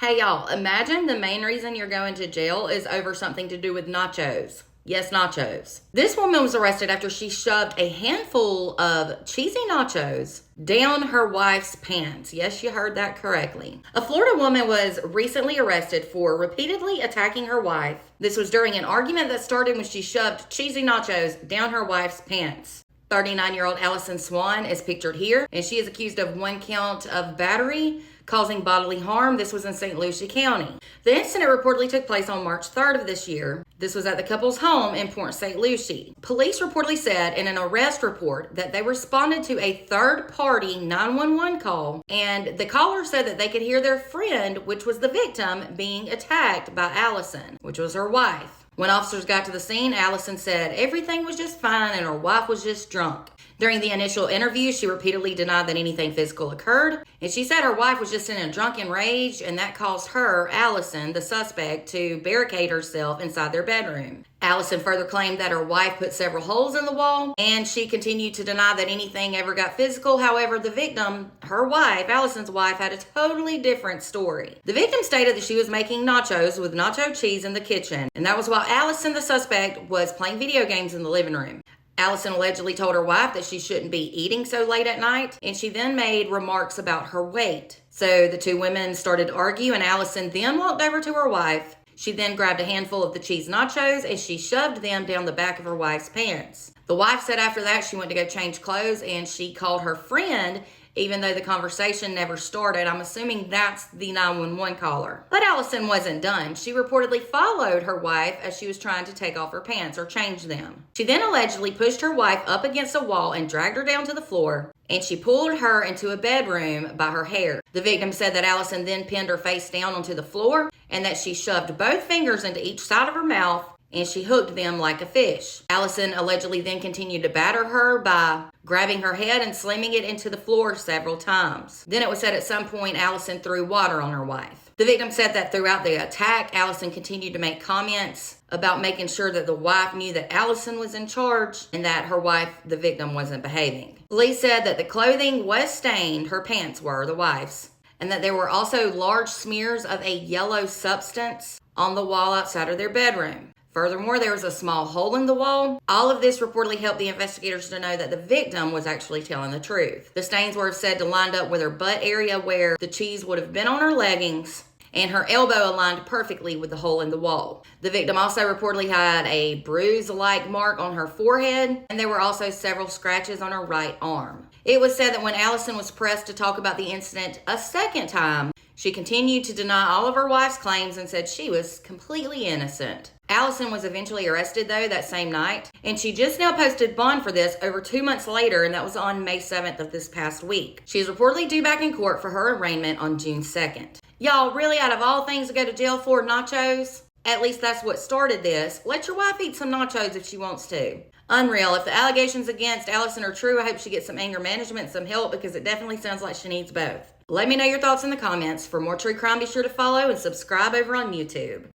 Hey y'all, imagine the main reason you're going to jail is over something to do with nachos. Yes, nachos. This woman was arrested after she shoved a handful of cheesy nachos down her wife's pants. Yes, you heard that correctly. A Florida woman was recently arrested for repeatedly attacking her wife. This was during an argument that started when she shoved cheesy nachos down her wife's pants. 39-year-old Allison Swan is pictured here, and she is accused of 1 count of battery causing bodily harm. This was in St. Lucie County. The incident reportedly took place on March 3rd of this year. This was at the couple's home in Port St. Lucie. Police reportedly said in an arrest report that they responded to a third-party 911 call, and the caller said that they could hear their friend, which was the victim, being attacked by Allison, which was her wife. When officers got to the scene, Allison said everything was just fine and her wife was just drunk. During the initial interview, she repeatedly denied that anything physical occurred, and she said her wife was just in a drunken rage, and that caused her, Allison, the suspect, to barricade herself inside their bedroom. Allison further claimed that her wife put several holes in the wall, and she continued to deny that anything ever got physical. However, the victim, her wife, Allison's wife, had a totally different story. The victim stated that she was making nachos with nacho cheese in the kitchen, and that was while Allison, the suspect, was playing video games in the living room. Allison allegedly told her wife that she shouldn't be eating so late at night, and she then made remarks about her weight. So the two women started to argue, and Allison then walked over to her wife. She then grabbed a handful of the cheese nachos and she shoved them down the back of her wife's pants. The wife said after that she went to go change clothes and she called her friend, even though the conversation never started. I'm assuming that's the 911 caller. But Allison wasn't done. She reportedly followed her wife as she was trying to take off her pants or change them. She then allegedly pushed her wife up against a wall and dragged her down to the floor, and she pulled her into a bedroom by her hair. The victim said that Allison then pinned her face down onto the floor and that she shoved both fingers into each side of her mouth and she hooked them like a fish. Allison allegedly then continued to batter her by grabbing her head and slamming it into the floor several times. Then it was said at some point Allison threw water on her wife. The victim said that throughout the attack, Allison continued to make comments about making sure that the wife knew that Allison was in charge and that her wife, the victim, wasn't behaving. Police said that the clothing was stained, her pants were, the wife's, and that there were also large smears of a yellow substance on the wall outside of their bedroom. Furthermore, there was a small hole in the wall. All of this reportedly helped the investigators to know that the victim was actually telling the truth. The stains were said to line up with her butt area where the cheese would have been on her leggings, and her elbow aligned perfectly with the hole in the wall. The victim also reportedly had a bruise-like mark on her forehead, and there were also several scratches on her right arm. It was said that when Allison was pressed to talk about the incident a second time, she continued to deny all of her wife's claims and said she was completely innocent. Allison was eventually arrested, though, that same night, and she just now posted bond for this over 2 months later, and that was on May 7th of this past week. She is reportedly due back in court for her arraignment on June 2nd. Y'all, really, out of all things to go to jail for, nachos? At least that's what started this. Let your wife eat some nachos if she wants to. Unreal. If the allegations against Allison are true, I hope she gets some anger management, some help, because it definitely sounds like she needs both. Let me know your thoughts in the comments. For more true crime, be sure to follow and subscribe over on YouTube.